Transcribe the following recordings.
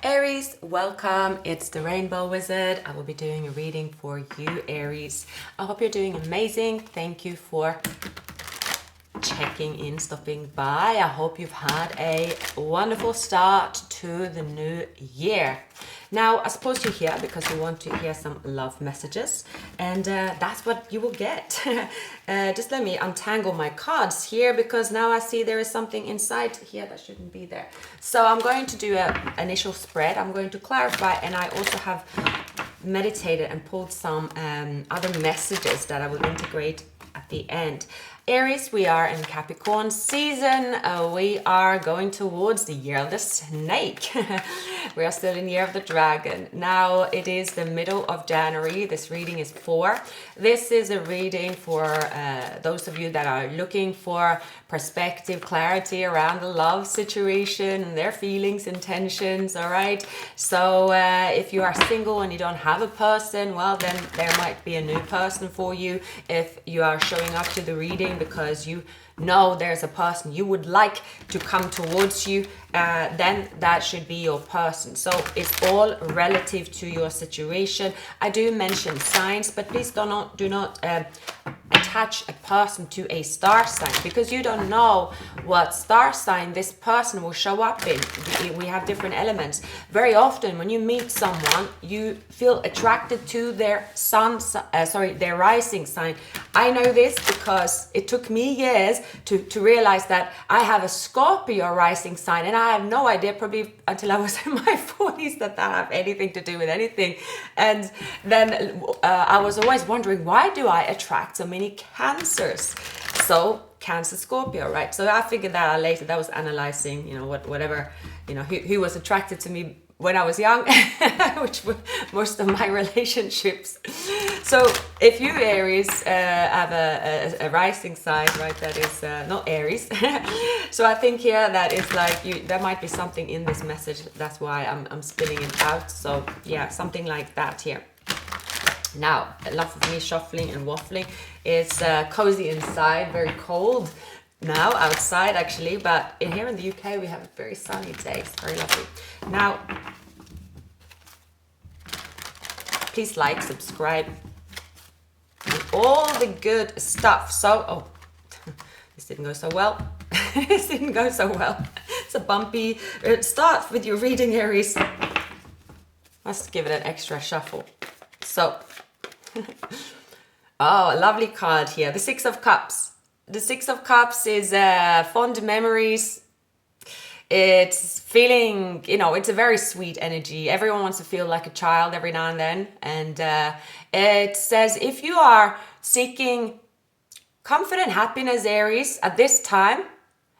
Aries, welcome. It's the Rainbow Wizard. I will be doing a reading for you, Aries. I hope you're doing amazing. Thank you for checking in, stopping by. I hope you've had a wonderful start to the new year. Now, I suppose you're here because you want to hear some love messages, and that's what you will get. Just let me untangle my cards here because now I see there is something inside here that shouldn't be there. So I'm going to do an initial spread. I'm going to clarify, and I also have meditated and pulled some other messages that I will integrate at the end. Aries, we are in Capricorn season. We are going towards the year of the snake. We are still in the year of the dragon. Now it is the middle of January. This reading is for. This is a reading for those of you that are looking for perspective, clarity around the love situation and their feelings, intentions. All right. So if you are single and you don't have a person, well, then there might be a new person for you. If you are showing up to the reading because you know there's a person you would like to come towards you, then that should be your person. So it's all relative to your situation. I do mention signs, but please do not attach a person to a star sign, because you don't know what star sign this person will show up in. We have different elements. Very often when you meet someone, you feel attracted to their their rising sign. I know this because it took me years to realize that I have a Scorpio rising sign, and I had no idea probably until I was in my 40s that have anything to do with anything. And then I was always wondering, why do I attract so many Cancers? So Cancer, Scorpio, right? So I figured that out later. That was analyzing, who was attracted to me when I was young, which were most of my relationships. So if you, Aries, have a rising sign, right, that is not Aries. So I think here that is like there might be something in this message. That's why I'm spinning it out. So yeah, something like that here. Now, enough of me shuffling and waffling. It's cozy inside, very cold now outside actually, but here in the UK we have a very sunny day. It's very lovely. Now, please like, subscribe, and all the good stuff. So, this didn't go so well. This didn't go so well. It's a bumpy start with your reading, Aries. Let's give it an extra shuffle. So, oh, a lovely card here. The Six of Cups. The Six of Cups is fond memories. It's feeling, it's a very sweet energy. Everyone wants to feel like a child every now and then. And it says if you are seeking comfort and happiness, Aries, at this time,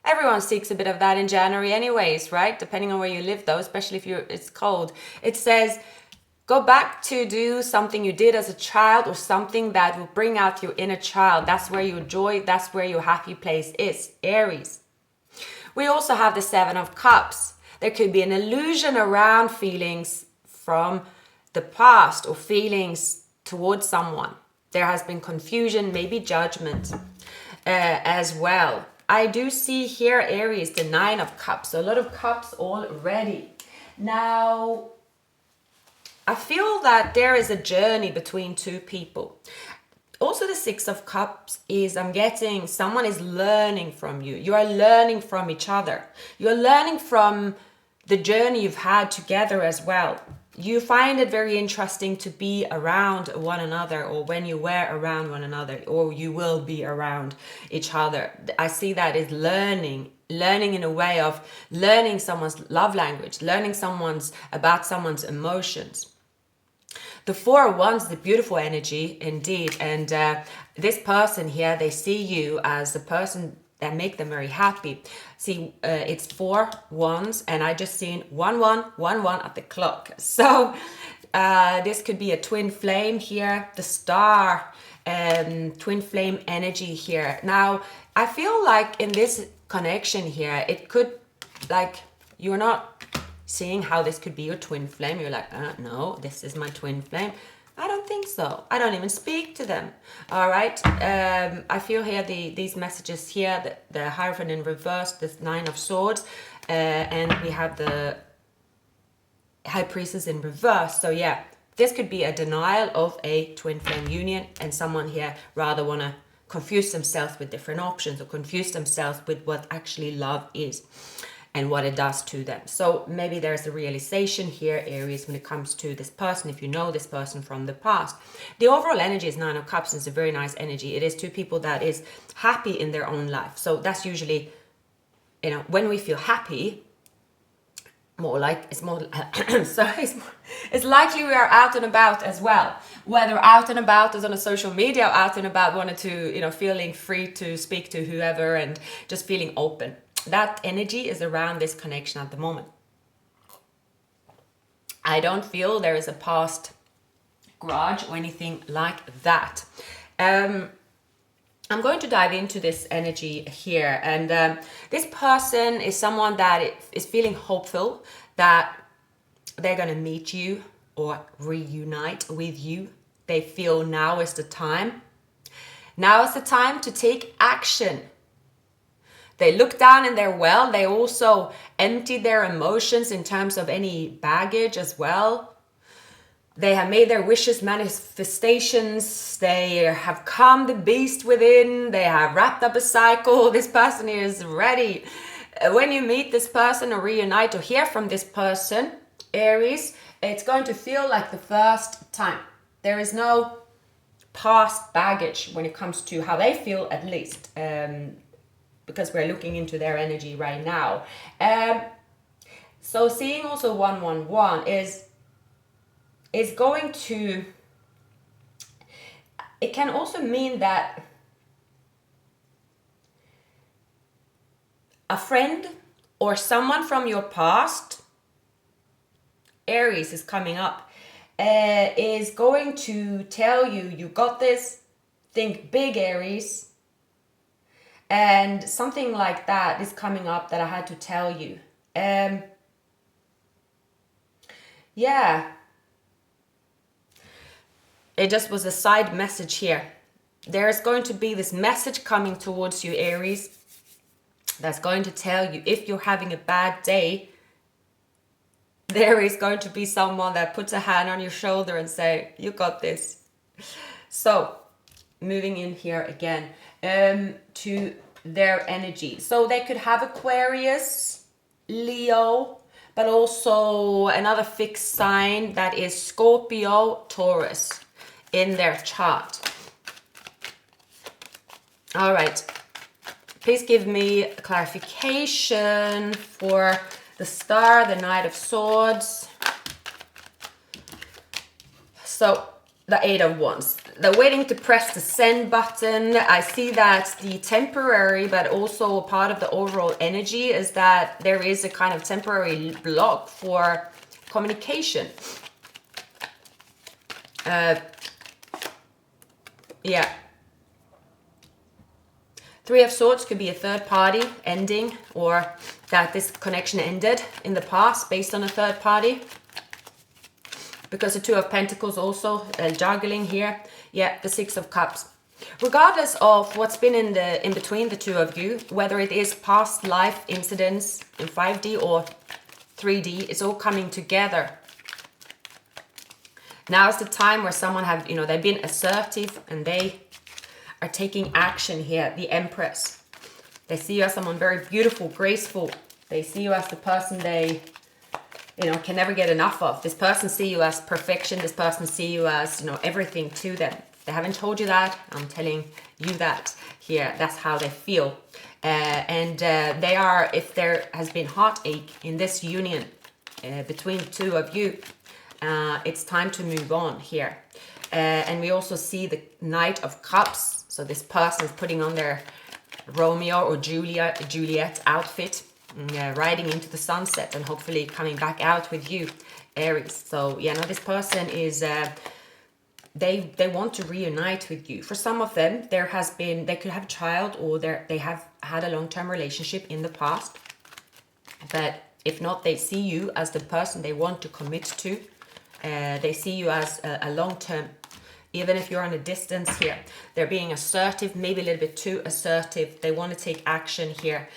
everyone seeks a bit of that in January anyways, right? Depending on where you live though, especially if it's cold. It says go back to do something you did as a child, or something that will bring out your inner child. That's where your joy, that's where your happy place is, Aries. We also have the Seven of Cups. There could be an illusion around feelings from the past or feelings towards someone. There has been confusion, maybe judgment as well. I do see here, Aries, the Nine of Cups. So a lot of cups already. Now, I feel that there is a journey between two people. Also, the Six of Cups is, I'm getting, someone is learning from you. You are learning from each other. You're learning from the journey you've had together as well. You find it very interesting to be around one another, or when you were around one another, or you will be around each other. I see that as learning in a way of learning someone's love language, learning about someone's emotions. The Four of Wands, the beautiful energy indeed. And this person here, they see you as the person that make them very happy. See, it's 4 wands, and I just seen 1 1 1 1 at the clock. So this could be a twin flame here, the star, twin flame energy here. Now, I feel like in this connection here, it could, like, you're not seeing how this could be your twin flame. You're like, no, this is my twin flame. I don't think so. I don't even speak to them. All right. I feel here these messages here, the Hierophant in reverse, the Nine of Swords, and we have the High Priestess in reverse. So yeah, this could be a denial of a twin flame union, and someone here rather want to confuse themselves with different options, or confuse themselves with what actually love is and what it does to them. So maybe there's a realization here, Aries, when it comes to this person, if you know this person from the past. The overall energy is Nine of Cups, and it's a very nice energy. It is two people that is happy in their own life. So that's usually, you know, when we feel happy, it's likely we are out and about as well. Whether out and about is on a social media, or out and about wanted to, you know, feeling free to speak to whoever and just feeling open. That energy is around this connection at the moment. I don't feel there is a past grudge or anything like that. I'm going to dive into this energy here, and this person is someone that is feeling hopeful that they're going to meet you or reunite with you. They feel now is the time. Now is the time to take action. They look down in their well. They also empty their emotions in terms of any baggage as well. They have made their wishes manifestations. They have calmed the beast within. They have wrapped up a cycle. This person is ready. When you meet this person or reunite or hear from this person, Aries, it's going to feel like the first time. There is no past baggage when it comes to how they feel, at least, because we're looking into their energy right now. So seeing also 111 is going to, it can also mean that a friend or someone from your past, Aries is coming up, is going to tell you, you got this, think big, Aries. And something like that is coming up that I had to tell you. Yeah. It just was a side message here. There's going to be this message coming towards you, Aries, that's going to tell you if you're having a bad day, there is going to be someone that puts a hand on your shoulder and say, you got this. So moving in here again to their energy. So they could have Aquarius, Leo, but also another fixed sign that is Scorpio, Taurus in their chart. All right. Please give me clarification for the Star, the Knight of Swords. So the Eight of Wands. They're waiting to press the send button. I see that the temporary, but also part of the overall energy is that there is a kind of temporary block for communication. Yeah. Three of Swords could be a third party ending, or that this connection ended in the past based on a third party. Because the Two of Pentacles also juggling here. Yeah, the Six of Cups. Regardless of what's been in between the two of you, whether it is past life incidents in 5D or 3D, it's all coming together. Now is the time where someone have, you know, they've been assertive and they are taking action here. The Empress. They see you as someone very beautiful, graceful. They see you as the person they, you know, can never get enough of. This person see you as perfection. This person see you as, you know, everything to them. If they haven't told you that, I'm telling you that here. That's how they feel. They are, if there has been heartache in this union between the two of you, it's time to move on here. And we also see the Knight of Cups. So this person is putting on their Romeo or Juliet outfit, riding into the sunset and hopefully coming back out with you, Aries. So yeah, now this person is, they want to reunite with you. For some of them, there has been, they could have a child, or they have had a long-term relationship in the past. But if not, they see you as the person they want to commit to. They see you as a long-term, even if you're on a distance here. They're being assertive, maybe a little bit too assertive. They want to take action here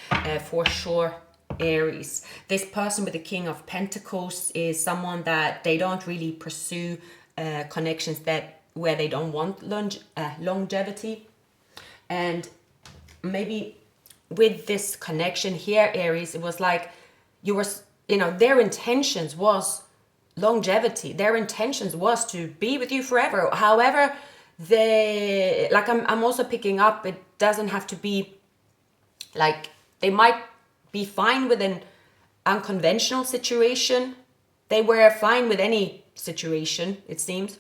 for sure. Aries. This person with the King of Pentacles is someone that they don't really pursue connections that where they don't want longevity. And maybe with this connection here, Aries, it was like you were, you know, their intentions was longevity. Their intentions was to be with you forever. However, they, like, I'm also picking up, it doesn't have to be like, they might be fine with an unconventional situation. They were fine with any situation, it seems.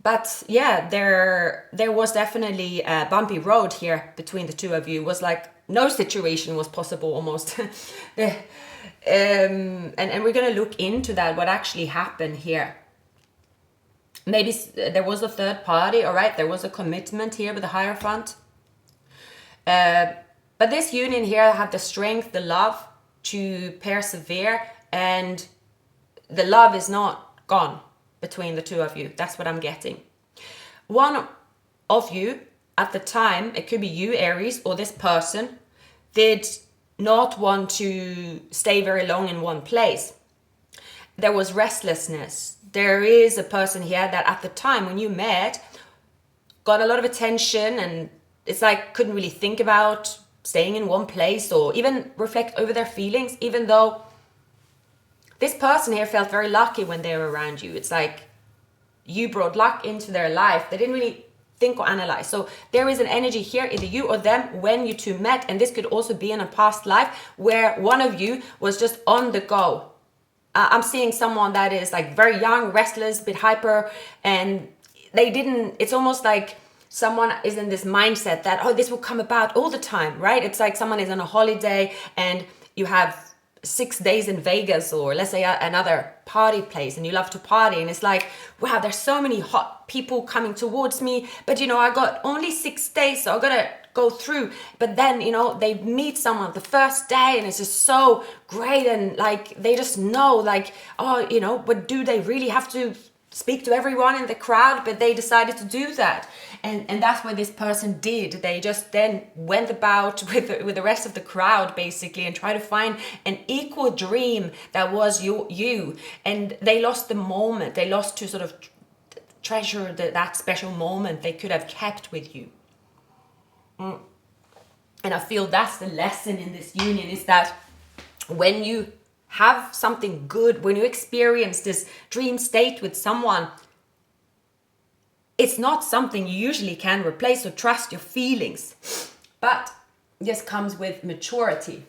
But yeah, there was definitely a bumpy road here between the two of you. It was like no situation was possible almost. And we're going to look into that, what actually happened here. Maybe there was a third party, all right? There was a commitment here with the Hierophant. But this union here had the strength, the love to persevere, and the love is not gone between the two of you. That's what I'm getting. One of you at the time, it could be you, Aries, or this person, did not want to stay very long in one place. There was restlessness. There is a person here that at the time when you met got a lot of attention, and it's like couldn't really think about staying in one place or even reflect over their feelings, even though this person here felt very lucky when they were around you. It's like you brought luck into their life. They didn't really think or analyze. So there is an energy here, either you or them, when you two met, and this could also be in a past life where one of you was just on the go. I'm seeing someone that is like very young, restless, a bit hyper, and they didn't, it's almost like someone is in this mindset that, oh, this will come about all the time, right? It's like someone is on a holiday and you have 6 days in Vegas, or let's say another party place, and you love to party, and it's like, wow, there's so many hot people coming towards me, but you know, I got only 6 days, so I gotta go through. But then, you know, they meet someone the first day and it's just so great, and like they just know, like, oh, you know, but do they really have to speak to everyone in the crowd? But they decided to do that, and that's what this person did. They just then went about with the rest of the crowd basically and try to find an equal dream that was you, and they lost the moment. They lost to sort of treasure that special moment they could have kept with you. And I feel that's the lesson in this union, is that when you have something good, when you experience this dream state with someone, it's not something you usually can replace or trust your feelings. But this comes with maturity.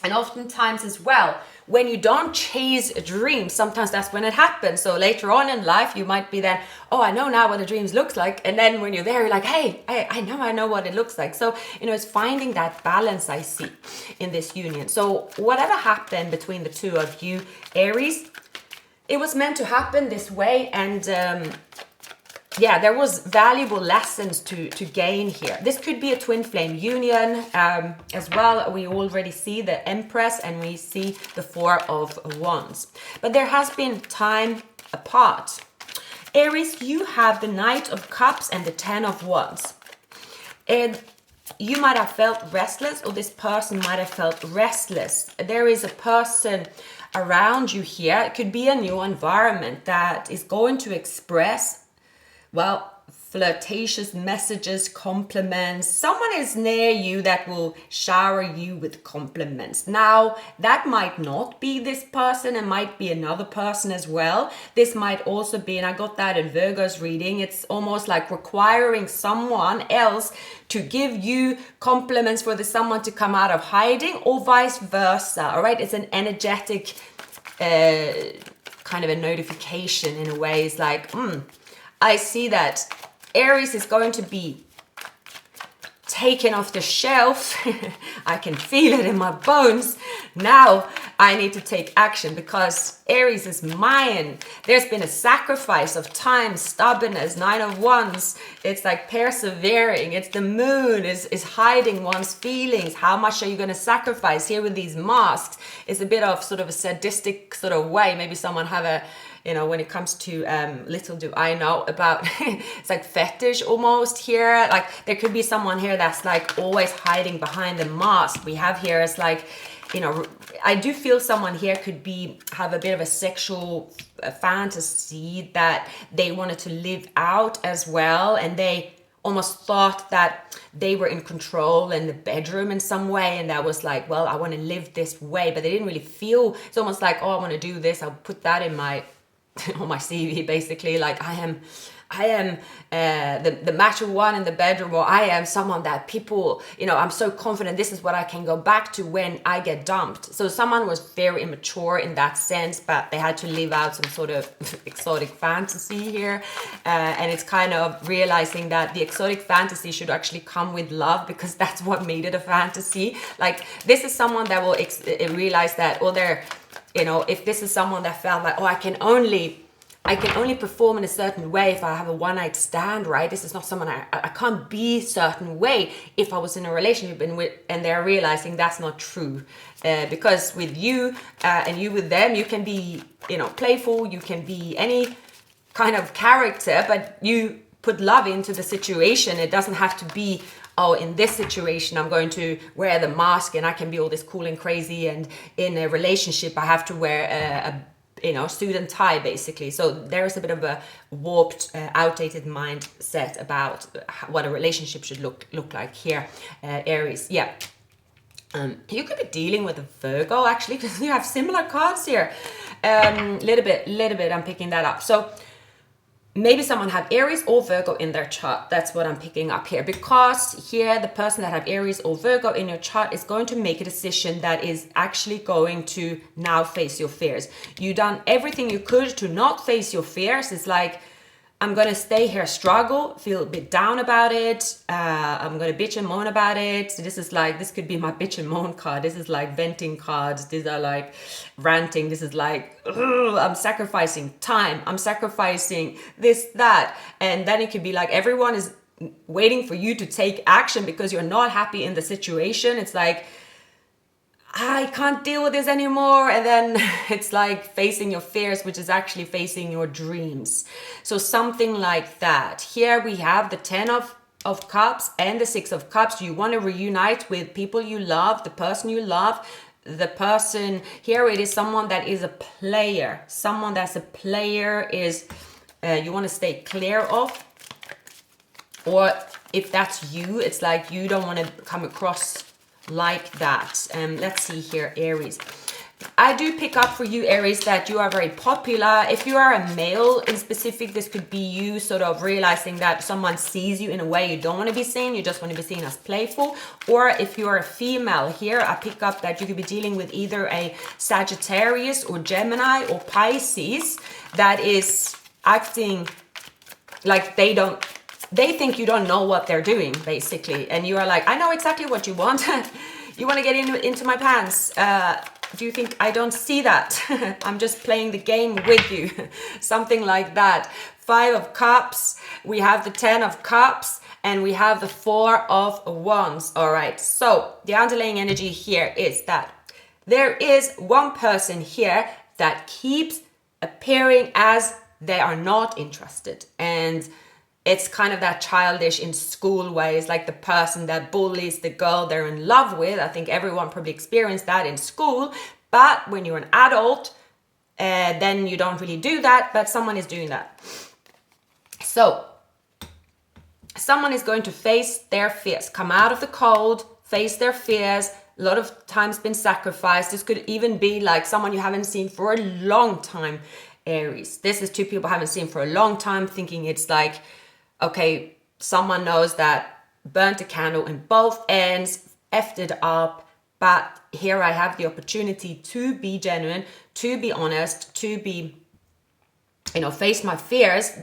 And oftentimes as well, when you don't chase a dream, sometimes that's when it happens. So later on in life, you might be then, oh, I know now what a dream looks like. And then when you're there, you're like, hey, I know what it looks like. So, you know, it's finding that balance I see in this union. So whatever happened between the two of you, Aries, it was meant to happen this way. And yeah, there was valuable lessons to gain here. This could be a twin flame union as well. We already see the Empress and we see the Four of Wands. But there has been time apart. Aries, you have the Knight of Cups and the Ten of Wands. And you might have felt restless, or this person might have felt restless. There is a person around you here. It could be a new environment that is going to express, well, flirtatious messages, compliments. Someone is near you that will shower you with compliments. Now, that might not be this person. It might be another person as well. This might also be, and I got that in Virgo's reading, it's almost like requiring someone else to give you compliments for someone to come out of hiding, or vice versa, all right? It's an energetic kind of a notification in a way. It's like, I see that Aries is going to be taken off the shelf. I can feel it in my bones. Now I need to take action because Aries is mine. There's been a sacrifice of time, stubbornness, Nine of Wands. It's like persevering. It's the moon is hiding one's feelings. How much are you going to sacrifice here with these masks? It's a bit of sort of a sadistic sort of way. Maybe someone have a, you know, when it comes to little do I know about, it's like fetish almost here. Like there could be someone here that's like always hiding behind the mask. We have here is like, you know, I do feel someone here could have a bit of a sexual fantasy that they wanted to live out as well, and they almost thought that they were in control in the bedroom in some way, and that was like, well, I want to live this way, but they didn't really feel. It's almost like, oh, I want to do this, I'll put that in my on my CV, basically, like I am the macho one in the bedroom, or I am someone that people, you know, I'm so confident this is what I can go back to when I get dumped. So someone was very immature in that sense, but they had to live out some sort of exotic fantasy here, and it's kind of realizing that the exotic fantasy should actually come with love, because that's what made it a fantasy. Like, this is someone that will realize that, well, they're, you know, if this is someone that felt like, oh, I can only perform in a certain way if I have a one-night stand, right? This is not someone I can't be a certain way if I was in a relationship, and they're realizing that's not true. Because with you and you with them, you can be, you know, playful, you can be any kind of character, but you put love into the situation. It doesn't have to be, oh, in this situation, I'm going to wear the mask and I can be all this cool and crazy, and in a relationship, I have to wear a you know, suit and tie, basically. So there is a bit of a warped, outdated mindset about what a relationship should look like here, Aries. Yeah. You could be dealing with a Virgo, actually, because you have similar cards here. Little bit, I'm picking that up. So maybe someone had Aries or Virgo in their chart. That's what I'm picking up here. Because here, the person that have Aries or Virgo in your chart is going to make a decision that is actually going to now face your fears. You've done everything you could to not face your fears. It's like, I'm going to stay here, struggle, feel a bit down about it. I'm going to bitch and moan about it. So this is like, this could be my bitch and moan card. This is like venting cards. These are like ranting. This is like, I'm sacrificing time. I'm sacrificing this, that. And then it could be like, everyone is waiting for you to take action because you're not happy in the situation. It's like, I can't deal with this anymore. And then it's like facing your fears, which is actually facing your dreams. So something like that. Here we have the 10 of Cups and the 6 of Cups. You want to reunite with people you love, the person you love. The person here, it is someone that is a player. Someone that's a player is you want to stay clear of. Or if that's you, it's like you don't want to come across like that. Let's see here, Aries. I do pick up for you, Aries, that you are very popular. If you are a male in specific, this could be you sort of realizing that someone sees you in a way you don't want to be seen. You just want to be seen as playful. Or if you're a female here, I pick up that you could be dealing with either a Sagittarius or Gemini or Pisces that is acting like they think you don't know what they're doing, basically. And you are like, I know exactly what you want. You want to get into my pants. Do you think I don't see that? I'm just playing the game with you. Something like that. 5 of Cups. We have the 10 of Cups. And we have the 4 of Wands. All right. So the underlying energy here is that there is one person here that keeps appearing as they are not interested. And it's kind of that childish in school ways, like the person that bullies the girl they're in love with. I think everyone probably experienced that in school. But when you're an adult, then you don't really do that, but someone is doing that. So someone is going to face their fears, come out of the cold, face their fears. A lot of times been sacrificed. This could even be like someone you haven't seen for a long time, Aries. This is 2 people I haven't seen for a long time, thinking it's like, okay, someone knows that burnt a candle in both ends, effed it up, but here I have the opportunity to be genuine, to be honest, to be, face my fears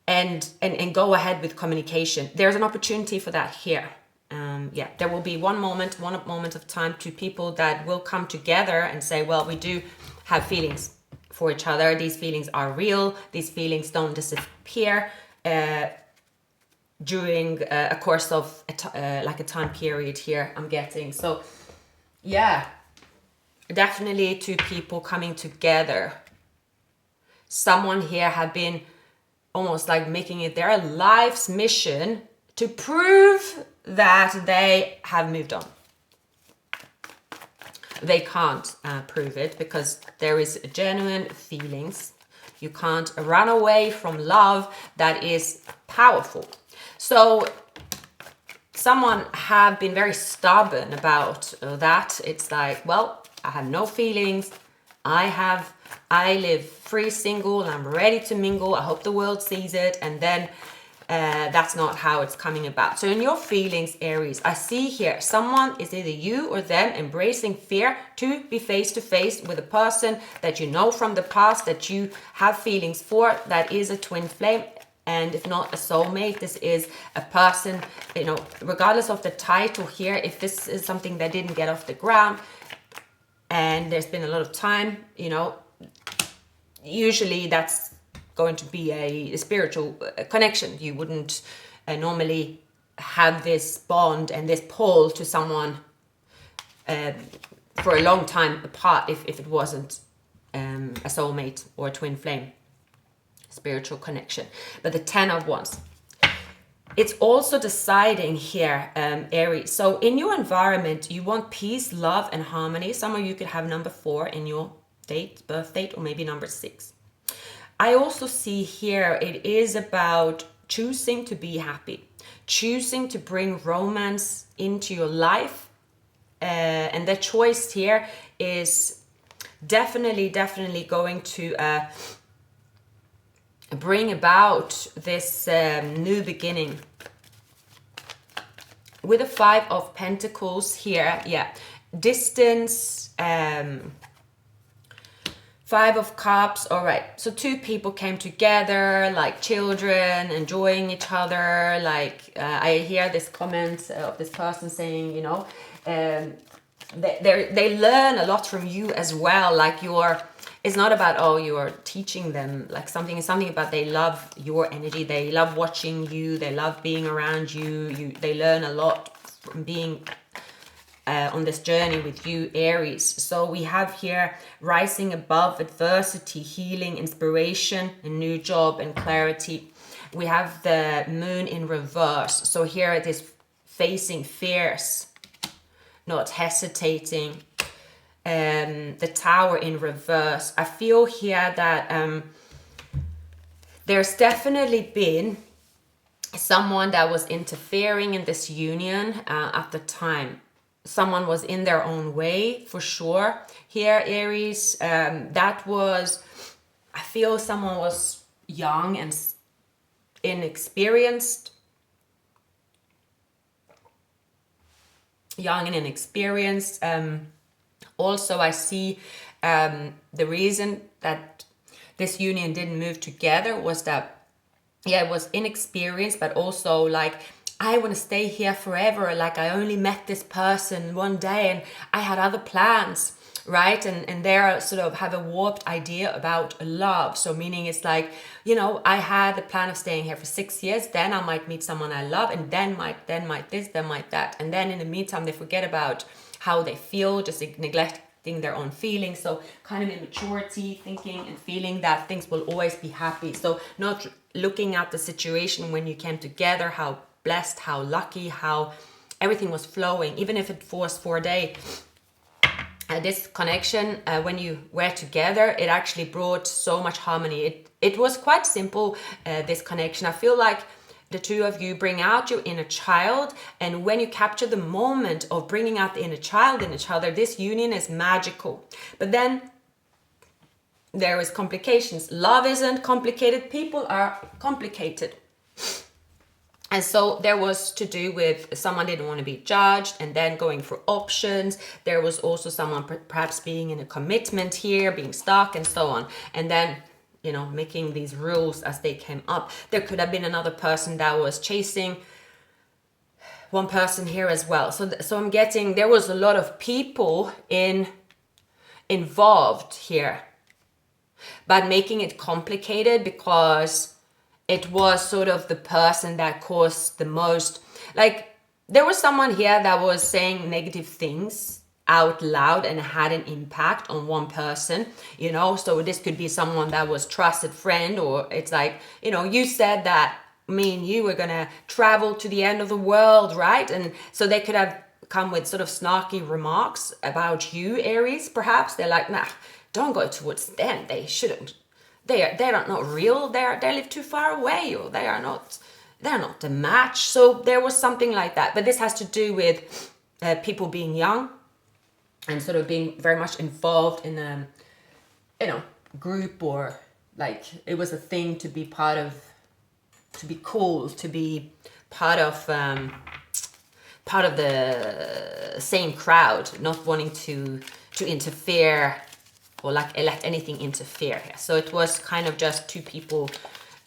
and go ahead with communication. There's an opportunity for that here. There will be one moment of time, 2 people that will come together and say, well, we do have feelings for each other. These feelings are real. These feelings don't disappear during a course of like a time period here, I'm getting. So yeah, definitely 2 people coming together. Someone here had been almost like making it their life's mission to prove that they have moved on. they can't prove it, because there is genuine feelings. You can't run away from love that is powerful. So someone have been very stubborn about that. It's like, well, I have no feelings. I live free, single, and I'm ready to mingle. I hope the world sees it. And then that's not how it's coming about. So in your feelings, Aries, I see here someone is either you or them embracing fear to be face to face with a person that you know from the past, that you have feelings for, that is a twin flame. And if not a soulmate, this is a person, you know, regardless of the title here, if this is something that didn't get off the ground and there's been a lot of time, you know, usually that's going to be a spiritual connection. You wouldn't normally have this bond and this pull to someone for a long time apart if it wasn't a soulmate or a twin flame. Spiritual connection. But the 10 of Wands, it's also deciding here, Aries. So in your environment, you want peace, love, and harmony. Some of you could have number 4 in your birth date, or maybe number 6. I also see here it is about choosing to be happy, choosing to bring romance into your life, and the choice here is definitely going to bring about this new beginning. With the 5 of Pentacles here, yeah, distance, 5 of Cups. All right, so 2 people came together like children, enjoying each other. Like I hear this comment of this person saying, you know, they learn a lot from you as well. Like it's not about, oh, you are teaching them like something. It's something about they love your energy. They love watching you. They love being around you. They learn a lot from being on this journey with you, Aries. So we have here rising above adversity, healing, inspiration, a new job, and clarity. We have the moon in reverse. So here it is facing fears, not hesitating. The Tower in reverse. I feel here that there's definitely been someone that was interfering in this union at the time. Someone was in their own way, for sure. Here, Aries, that was, I feel someone was young and inexperienced. Also, I see the reason that this union didn't move together was that, yeah, it was inexperienced, but also like, I want to stay here forever. Like I only met this person one day and I had other plans, right? And they sort of have a warped idea about love. So meaning it's like, you know, I had the plan of staying here for 6 years, then I might meet someone I love, and then might this, then might that. And then in the meantime, they forget about how they feel, just neglecting their own feelings. So kind of immaturity, thinking and feeling that things will always be happy. So not looking at the situation when you came together, how blessed, how lucky, how everything was flowing, even if it was for a day. This connection, when you were together, it actually brought so much harmony. It was quite simple, this connection. I feel like the two of you bring out your inner child, and when you capture the moment of bringing out the inner child in each other, this union is magical. But then there is complications. Love isn't complicated, people are complicated. And so there was to do with someone didn't want to be judged and then going for options. There was also someone perhaps being in a commitment here, being stuck and so on. And then, you know, making these rules as they came up. There could have been another person that was chasing one person here as well. So I'm getting, there was a lot of people involved here, but making it complicated because it was sort of the person that caused the most, like there was someone here that was saying negative things out loud and had an impact on one person, you know. So this could be someone that was trusted friend, or it's like, you know, you said that me and you were gonna travel to the end of the world, right? And so they could have come with sort of snarky remarks about you, Aries, perhaps. They're like, nah, don't go towards them. They shouldn't. They're not real. They live too far away, or they're not the match. So there was something like that. But this has to do with people being young and sort of being very much involved in a, group, or like it was a thing to be part of, to be cool, to be part of the same crowd, not wanting to interfere or like let anything interfere here. So it was kind of just two people,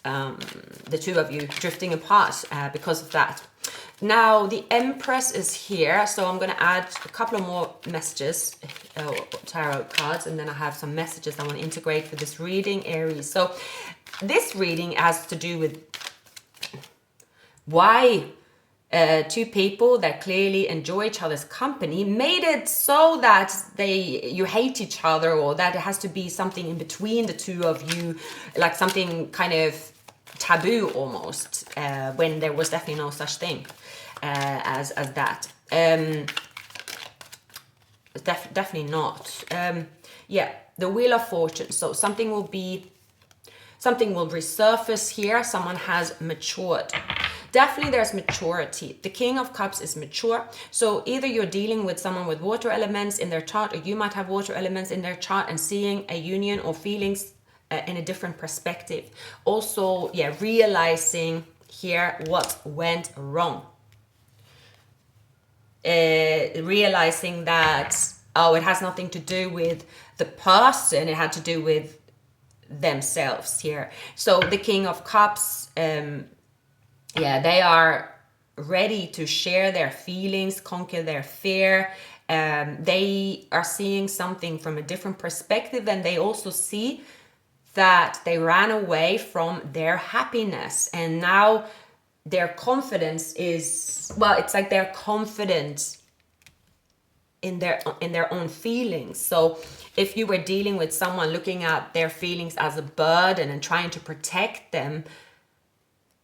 the two of you drifting apart because of that. Now the Empress is here, so I'm going to add a couple of more messages, tarot cards, and then I have some messages I want to integrate for this reading, Aries. So this reading has to do with why two people that clearly enjoy each other's company made it so that you hate each other, or that it has to be something in between the two of you, like something kind of taboo almost, when there was definitely no such thing as that. Definitely not. Yeah, the Wheel of Fortune. So something will resurface here. Someone has matured. Definitely there's maturity. The King of Cups is mature. So either you're dealing with someone with water elements in their chart, or you might have water elements in their chart, and seeing a union or feelings in a different perspective. Also, yeah, realizing here what went wrong. Realizing that, it has nothing to do with the person, it had to do with themselves here. So the King of Cups, they are ready to share their feelings, conquer their fear. They are seeing something from a different perspective, and they also see that they ran away from their happiness, and now their confidence is, it's like they're confident in their own feelings. So if you were dealing with someone looking at their feelings as a burden and trying to protect them,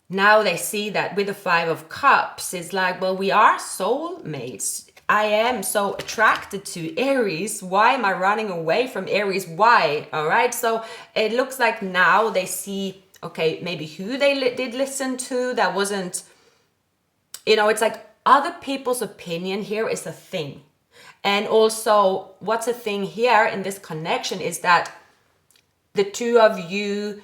now they see that with the Five of Cups, it's like, well, we are soulmates. I am so attracted to Aries. Why am I running away from Aries? Why? All right. So it looks like now they see, okay, maybe who they did listen to. That wasn't, it's like other people's opinion here is a thing. And also what's a thing here in this connection is that the two of you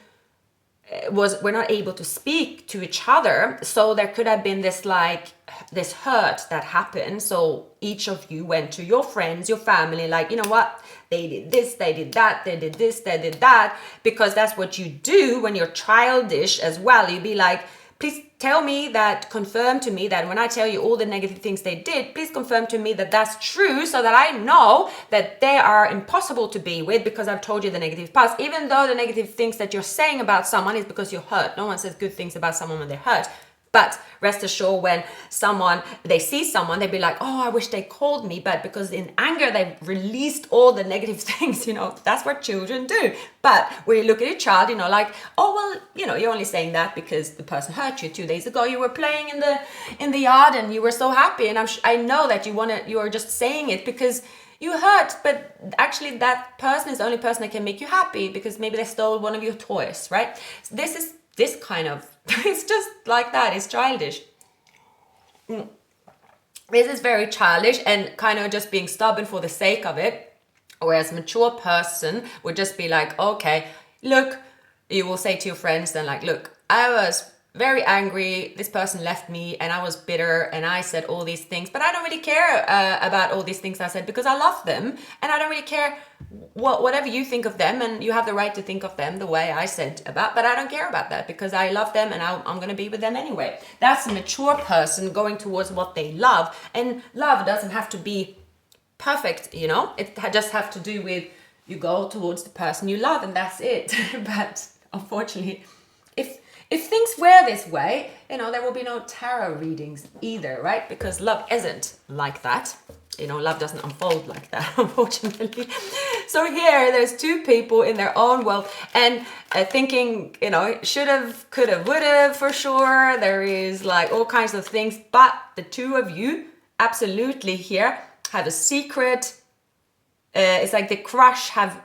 were not able to speak to each other. So there could have been this hurt that happened. So each of you went to your friends, your family, like, you know what, they did this, they did that, they did this, they did that, because that's what you do when you're childish as well. You'd be like, please tell me that, confirm to me that when I tell you all the negative things they did, please confirm to me that that's true, so that I know that they are impossible to be with, because I've told you the negative parts. Even though the negative things that you're saying about someone is because you're hurt. No one says good things about someone when they're hurt. But rest assured, when they see someone, they'd be like, oh, I wish they called me. But because in anger, they've released all the negative things, that's what children do. But when you look at a child, like, oh, well, you're only saying that because the person hurt you 2 days ago. You were playing in the yard and you were so happy. And I know that you are just saying it because you hurt. But actually that person is the only person that can make you happy, because maybe they stole one of your toys, right? So this kind of, it's just like that. It's childish. This is very childish and kind of just being stubborn for the sake of it. Whereas a mature person would just be like, okay, look, you will say to your friends then, like, look, I was very angry. This person left me and I was bitter and I said all these things, but I don't really care about all these things I said, because I love them, and I don't really care whatever you think of them, and you have the right to think of them the way I said about, but I don't care about that because I love them and I'm going to be with them anyway. That's a mature person going towards what they love, and love doesn't have to be perfect, it just have to do with you go towards the person you love, and that's it. But unfortunately, if things were this way, there will be no tarot readings either, right? Because love isn't like that. Love doesn't unfold like that, unfortunately. So here, there's two people in their own world and thinking, should have, could have, would have, for sure. There is like all kinds of things, but the two of you absolutely here have a secret. It's like the crush have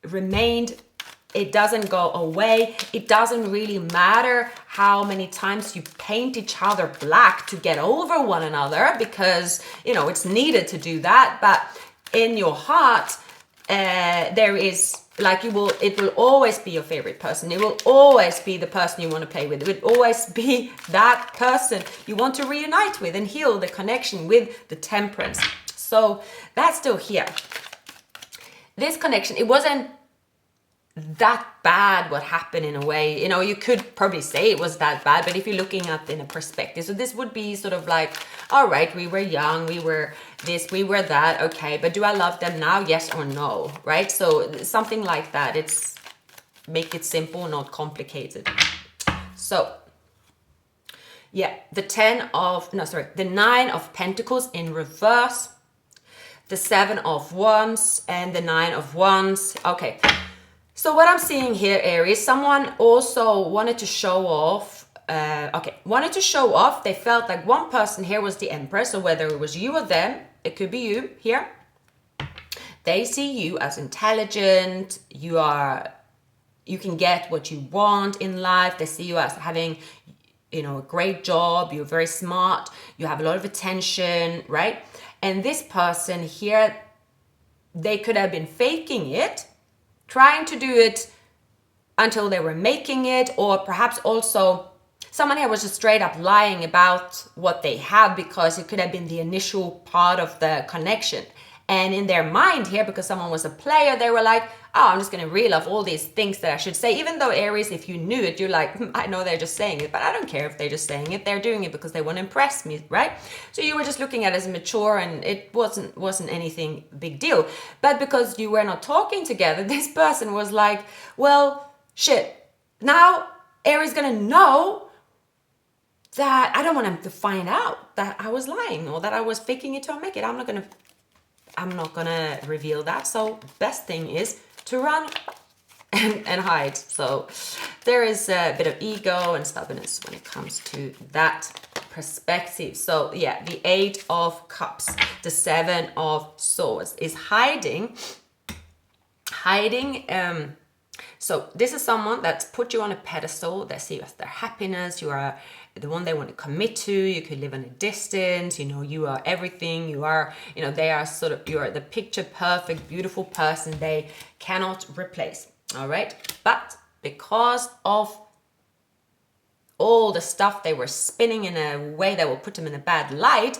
remained. It doesn't go away. It doesn't really matter how many times you paint each other black to get over one another, because, you know, it's needed to do that. But in your heart, there is, like, it will always be your favorite person. It will always be the person you want to play with. It will always be that person you want to reunite with and heal the connection with the Temperance. So that's still here. This connection, it wasn't that bad what happened in a way. You know, you could probably say it was that bad, but if you're looking at in a perspective, so this would be sort of like, all right, we were young, we were this, we were that, okay, but do I love them now? Yes or no, right? So something like that. It's make it simple, not complicated. So yeah, the the 9 of Pentacles in reverse, the 7 of Wands, and the 9 of Wands. Okay. So what I'm seeing here, Aries, someone also wanted to show off. Wanted to show off. They felt like one person here was the Empress. So whether it was you or them, it could be you here. They see you as intelligent. You can get what you want in life. They see you as having, you know, a great job. You're very smart. You have a lot of attention, right? And this person here, they could have been faking it, trying to do it until they were making it, or perhaps also someone here was just straight up lying about what they have, because it could have been the initial part of the connection. And in their mind here, because someone was a player, they were like, oh, I'm just going to reel off all these things that I should say. Even though, Aries, if you knew it, you're like, I know they're just saying it, but I don't care if they're just saying it. They're doing it because they want to impress me, right? So you were just looking at it as mature, and it wasn't anything big deal. But because you were not talking together, this person was like, well, shit, now Aries going to know that I don't want him to find out that I was lying or that I was faking it to make it. I'm not gonna reveal that. So best thing is to run and hide. So there is a bit of ego and stubbornness when it comes to that perspective. So yeah, the 8 of Cups, the 7 of Swords is hiding. So this is someone that's put you on a pedestal. They see you as their happiness. You are the one they want to commit to. You could live in a distance. You know, you are everything. You are, you know, they are sort of, you are the picture perfect, beautiful person they cannot replace. All right. But because of all the stuff they were spinning in a way that will put them in a bad light,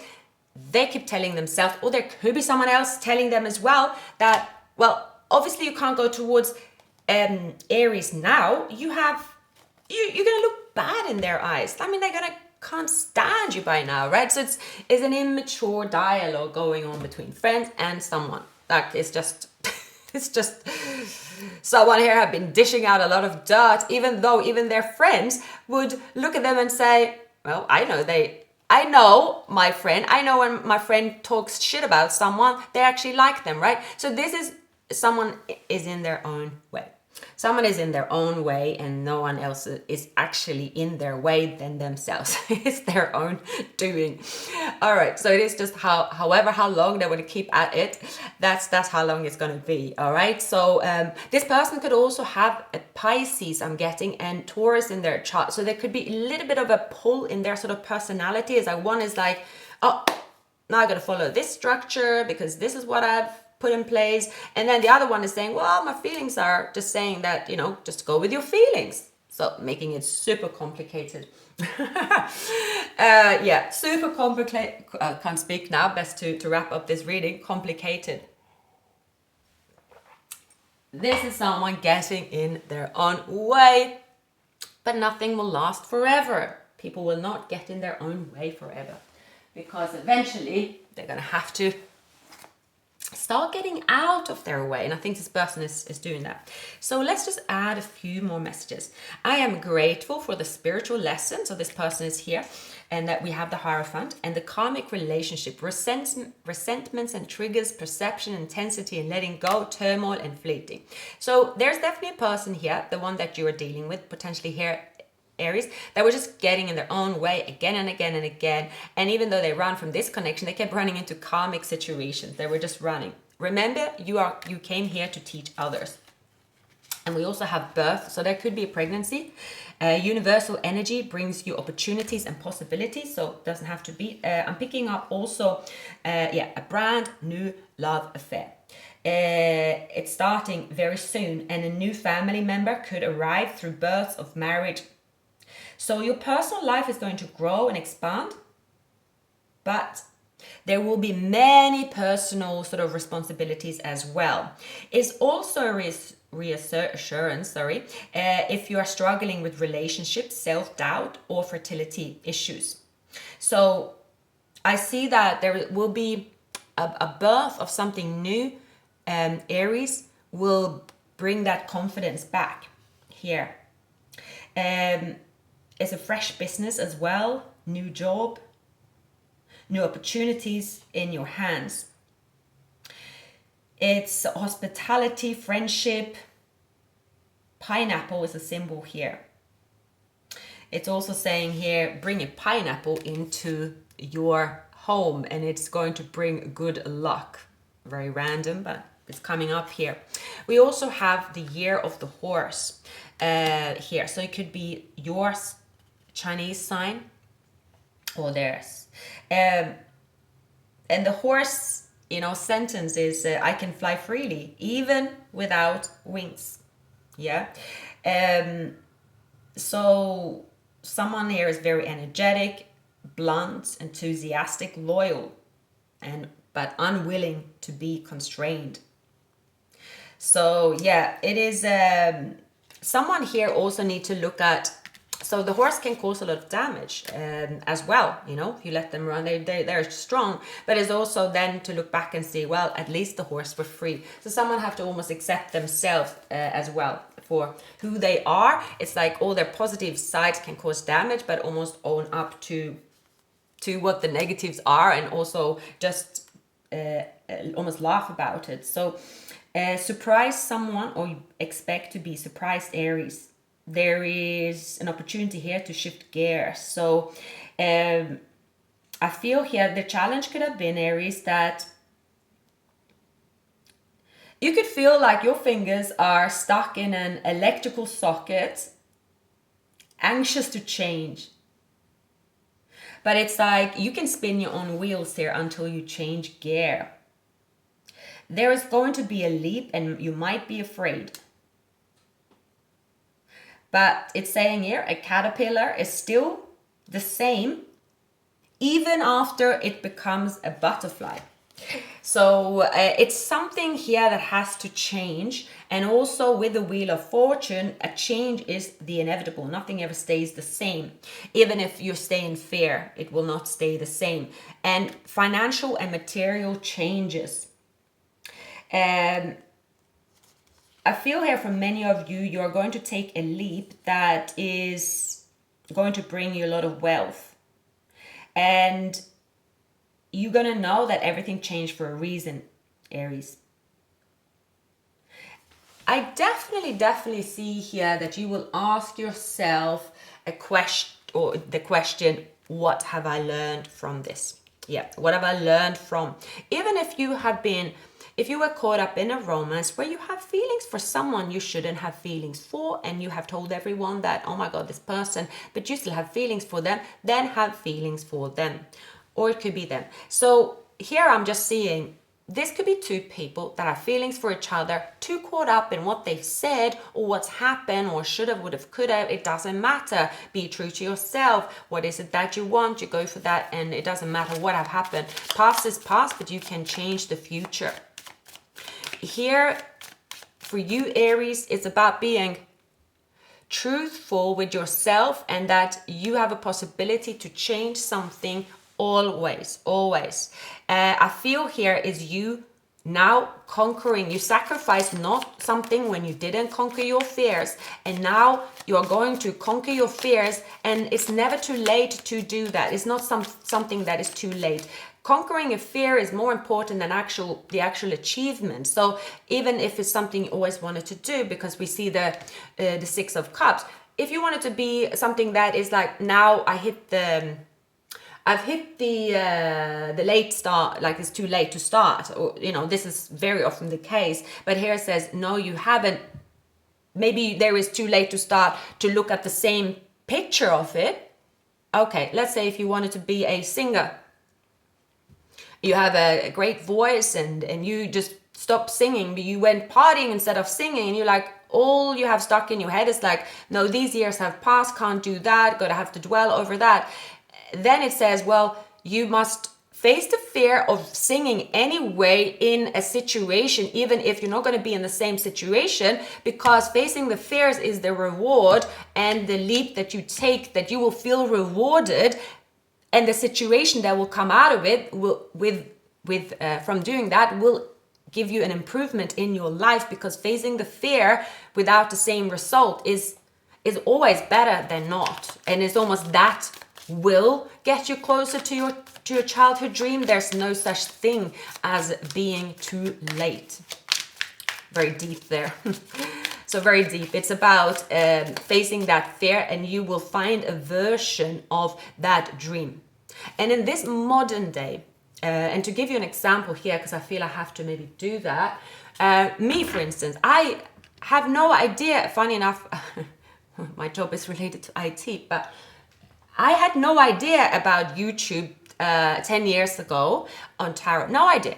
they keep telling themselves, or there could be someone else telling them as well, that, well, obviously you can't go towards Aries now. You're gonna look bad in their eyes. I mean, can't stand you by now, right? So it's an immature dialogue going on between friends and someone. Like, it's just it's just someone here have been dishing out a lot of dirt, even though even their friends would look at them and say, well, I know my friend. I know when my friend talks shit about someone, they actually like them, right? So this is someone is in their own way. Someone is in their own way, and no one else is actually in their way than themselves. It's their own doing. All right, so it is just however long they want to keep at it, that's how long it's going to be. All right, so this person could also have a Pisces, I'm getting, and Taurus in their chart. So there could be a little bit of a pull in their sort of personality. Is like, one is like, oh, now I got to follow this structure because this is what I've put in place, and then the other one is saying, well, my feelings are just saying that, you know, just go with your feelings. So making it super complicated. Yeah, super complicated. Can't speak now. Best to wrap up this reading. Complicated. This is someone getting in their own way, but nothing will last forever. People will not get in their own way forever, because eventually they're gonna have to start getting out of their way, and I think this person is doing that. So let's just add a few more messages. I am grateful for the spiritual lesson. So this person is here, and that we have the Hierophant and the karmic relationship, resentments and triggers, perception, intensity, and letting go, turmoil and fleeting. So there's definitely a person here, the one that you are dealing with potentially here, Aries that were just getting in their own way again and again and again. And even though they ran from this connection, they kept running into karmic situations. They were just running. Remember, you came here to teach others. And we also have birth, so there could be a pregnancy. Universal energy brings you opportunities and possibilities, so it doesn't have to be. I'm picking up also, a brand new love affair. It's starting very soon, and a new family member could arrive through births of marriage. So your personal life is going to grow and expand, but there will be many personal sort of responsibilities as well. It's also a reassurance, if you are struggling with relationships, self-doubt, or fertility issues. So I see that there will be a birth of something new. Aries will bring that confidence back here. It's a fresh business as well, new job, new opportunities in your hands. It's hospitality, friendship. Pineapple is a symbol here. It's also saying here, bring a pineapple into your home, and it's going to bring good luck. Very random, but it's coming up here. We also have the year of the horse here. So it could be yours, Chinese sign, or theirs. And the horse, sentence is, I can fly freely, even without wings. Yeah. So someone here is very energetic, blunt, enthusiastic, loyal, but unwilling to be constrained. So yeah, it is someone here also need to look at. So the horse can cause a lot of damage as well, if you let them run, they're strong, but it's also then to look back and see, well, at least the horse were free. So someone have to almost accept themselves as well for who they are. It's like all their positive sides can cause damage, but almost own up to what the negatives are, and also just almost laugh about it. So surprise someone, or you expect to be surprised, Aries. There is an opportunity here to shift gears. So I feel here the challenge could have been, Aries, that you could feel like your fingers are stuck in an electrical socket, anxious to change. But it's like you can spin your own wheels here until you change gear. There is going to be a leap, and you might be afraid. But it's saying here, a caterpillar is still the same even after it becomes a butterfly. So it's something here that has to change. And also with the Wheel of Fortune, a change is the inevitable. Nothing ever stays the same. Even if you stay in fear, it will not stay the same. And financial and material changes. I feel here for many of you, you're going to take a leap that is going to bring you a lot of wealth. And you're going to know that everything changed for a reason, Aries. I definitely see here that you will ask yourself a question, or the question, what have I learned from this? Yeah, what have I learned from? Even if you were caught up in a romance where you have feelings for someone you shouldn't have feelings for, and you have told everyone that, oh my God, this person, but you still have feelings for them, then have feelings for them. Or it could be them. So here I'm just seeing, this could be two people that have feelings for each other, too caught up in what they've said or what's happened or should have, would have, could have. It doesn't matter. Be true to yourself. What is it that you want? You go for that, and it doesn't matter what have happened. Past is past, but you can change the future. Here, for you, Aries, it's about being truthful with yourself, and that you have a possibility to change something always. I feel here is you now conquering. You sacrificed not something when you didn't conquer your fears, and now you are going to conquer your fears, and it's never too late to do that. It's not something that is too late. Conquering a fear is more important than the actual achievement. So even if it's something you always wanted to do, because we see the Six of Cups, if you want it to be something that is like, now I've hit the late start, like it's too late to start, or this is very often the case. But here it says, no, you haven't. Maybe there is too late to start to look at the same picture of it. Okay, let's say if you wanted to be a singer, you have a great voice and you just stopped singing, but you went partying instead of singing, and you're like, all you have stuck in your head is like, no, these years have passed, can't do that, gotta have to dwell over that. Then it says, well, you must face the fear of singing anyway in a situation, even if you're not going to be in the same situation, because facing the fears is the reward and the leap that you take, that you will feel rewarded, and the situation that will come out of it will, from doing that, will give you an improvement in your life, because facing the fear without the same result is always better than not. And it's almost that will get you closer to your childhood dream. There's no such thing as being too late. Very deep there. So very deep. It's about facing that fear, and you will find a version of that dream. And in this modern day, and to give you an example here, because I feel I have to maybe do that. Me, for instance, I have no idea, funny enough, my job is related to IT, but I had no idea about YouTube 10 years ago on tarot. No idea.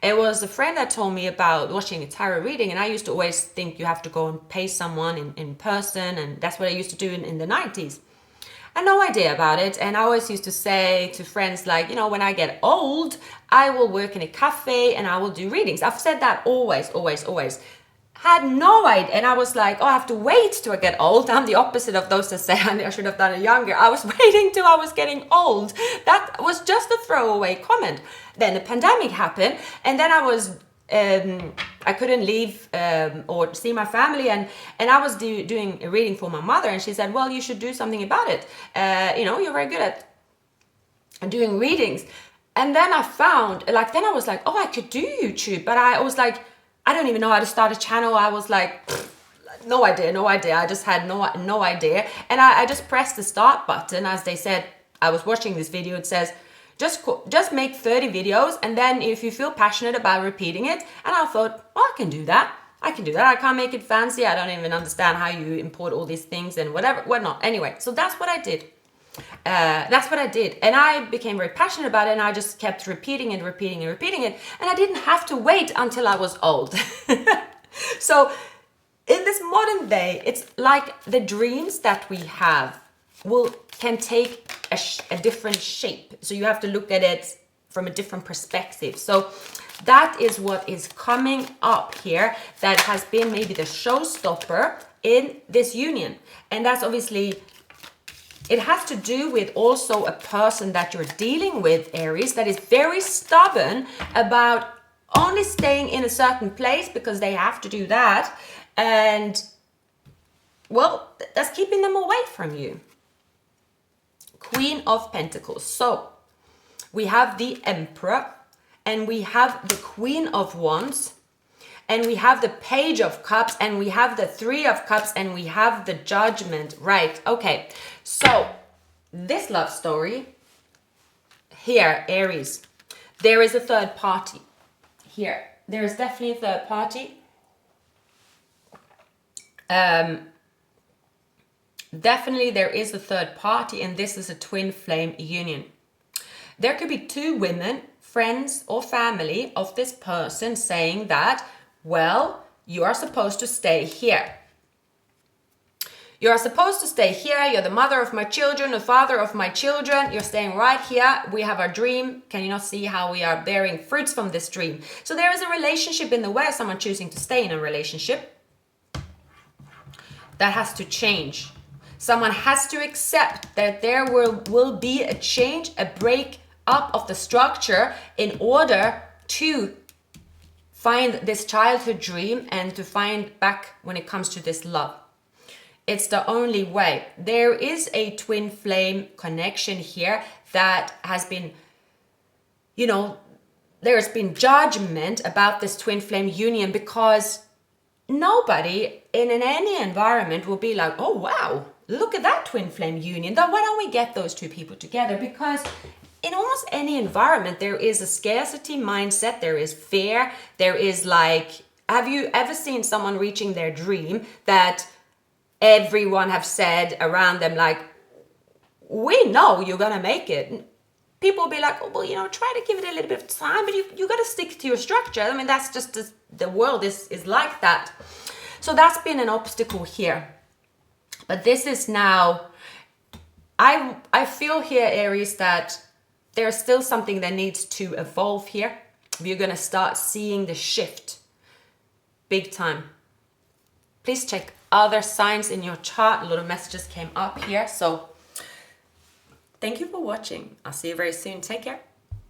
It was a friend that told me about watching a tarot reading, and I used to always think you have to go and pay someone in person, and that's what I used to do in the 90s. I had no idea about it, and I always used to say to friends, like, when I get old, I will work in a cafe and I will do readings. I've said that always. Had no idea, and I was like, I have to wait till I get old. I'm the opposite of those that say I should have done it younger. I was waiting till I was getting old. That was just a throwaway comment. Then the pandemic happened, and then I couldn't leave or see my family, and I was doing a reading for my mother, and she said, well, you should do something about it. You're very good at doing readings. And then I found, then I was like, I could do YouTube, but I was like, I don't even know how to start a channel. I was like, no idea. I just had no idea. And I just pressed the start button. As they said, I was watching this video. It says, just make 30 videos. And then if you feel passionate about repeating it. And I thought, I can do that. I can't make it fancy. I don't even understand how you import all these things and whatnot. Anyway, so that's what I did. And I became very passionate about it, and I just kept repeating it, and I didn't have to wait until I was old. So in this modern day, it's like the dreams that we have can take a different shape. So you have to look at it from a different perspective. So that is what is coming up here, that has been maybe the showstopper in this union. And that's obviously, it has to do with also a person that you're dealing with, Aries, that is very stubborn about only staying in a certain place because they have to do that. And, well, that's keeping them away from you. Queen of Pentacles. So we have the Emperor, and we have the Queen of Wands, and we have the Page of Cups, and we have the Three of Cups, and we have the Judgment. Right, okay. So this love story here, Aries, there is a third party here. There is definitely a third party. Definitely there is a third party, and this is a twin flame union. There could be two women, friends or family of this person, saying that, well, you are supposed to stay here. You are supposed to stay here. You're the mother of my children, the father of my children. You're staying right here. We have our dream. Can you not see how we are bearing fruits from this dream? So there is a relationship in the way of someone choosing to stay in a relationship. That has to change. Someone has to accept that there will be a change, a break up of the structure in order to find this childhood dream and to find back when it comes to this love. It's the only way. There is a twin flame connection here that has been, there's been judgment about this twin flame union because nobody in any environment will be like, oh wow, look at that twin flame union. Then why don't we get those two people together? Because in almost any environment, there is a scarcity mindset, there is fear, there is like, have you ever seen someone reaching their dream that everyone have said around them, like, we know you're gonna make it? People will be like, oh, well, you know, try to give it a little bit of time, but you got to stick to your structure. I mean, that's just the world is like that. So that's been an obstacle here. But this is now, I feel here, Aries, that there's still something that needs to evolve here. You're going to start seeing the shift big time. Please check other signs in your chart. A lot of messages came up here. So thank you for watching. I'll see you very soon. Take care.